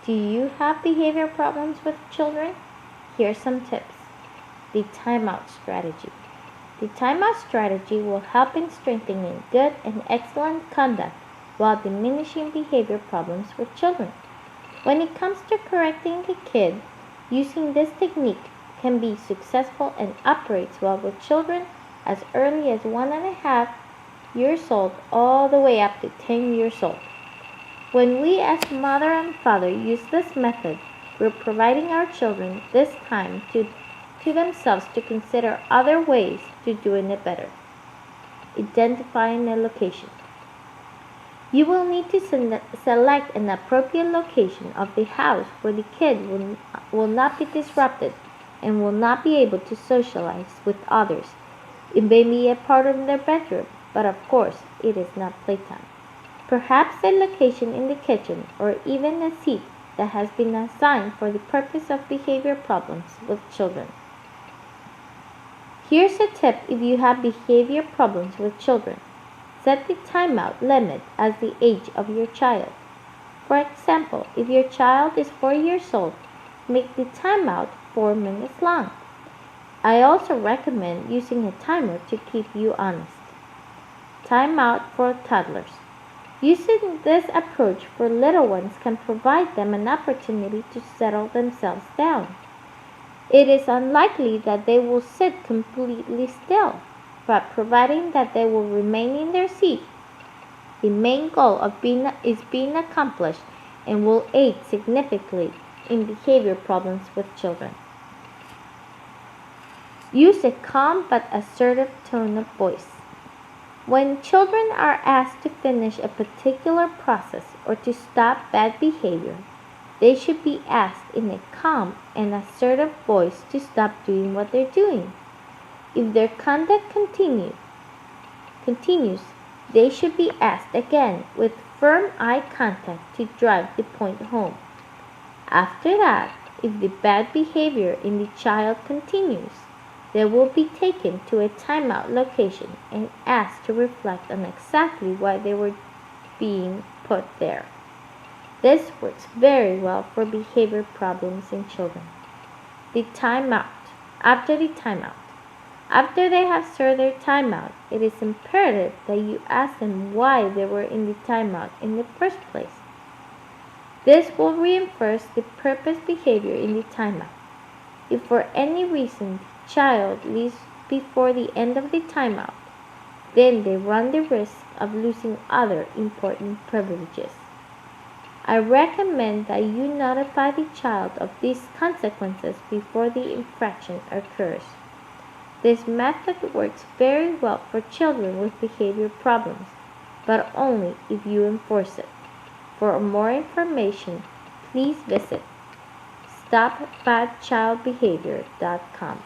Do you have behavior problems with children? Here's some tips. The timeout strategy. The timeout strategy will help in strengthening good and excellent conduct while diminishing behavior problems with children. When it comes to correcting a kid, using this technique can be successful and operates well with children as early as 1.5 years old all the way up to 10 years old. When we as mother and father use this method, we're providing our children this time to themselves to consider other ways to doing it better. Identifying a location. You will need to select an appropriate location of the house where the kid will not be disrupted and will not be able to socialize with others. It may be a part of their bedroom, but of course it is not playtime. Perhaps a location in the kitchen or even a seat that has been assigned for the purpose of behavior problems with children. Here's a tip if you have behavior problems with children. Set the timeout limit as the age of your child. For example, if your child is 4 years old, make the timeout 4 minutes long. I also recommend using a timer to keep you honest. Timeout for toddlers. Using this approach for little ones can provide them an opportunity to settle themselves down. It is unlikely that they will sit completely still, but providing that they will remain in their seat, the main goal is being accomplished and will aid significantly in behavior problems with children. Use a calm but assertive tone of voice. When children are asked to finish a particular process or to stop bad behavior, they should be asked in a calm and assertive voice to stop doing what they're doing. If their conduct continues, they should be asked again with firm eye contact to drive the point home. After that, if the bad behavior in the child continues, they will be taken to a timeout location and asked to reflect on exactly why they were being put there. This works very well for behavior problems in children. The timeout. After the timeout. After they have served their timeout, it is imperative that you ask them why they were in the timeout in the first place. This will reinforce the purpose behavior in the timeout. If for any reason the child leaves before the end of the timeout, then they run the risk of losing other important privileges. I recommend that you notify the child of these consequences before the infraction occurs. This method works very well for children with behavior problems, but only if you enforce it. For more information, please visit stopbadchildbehavior.com.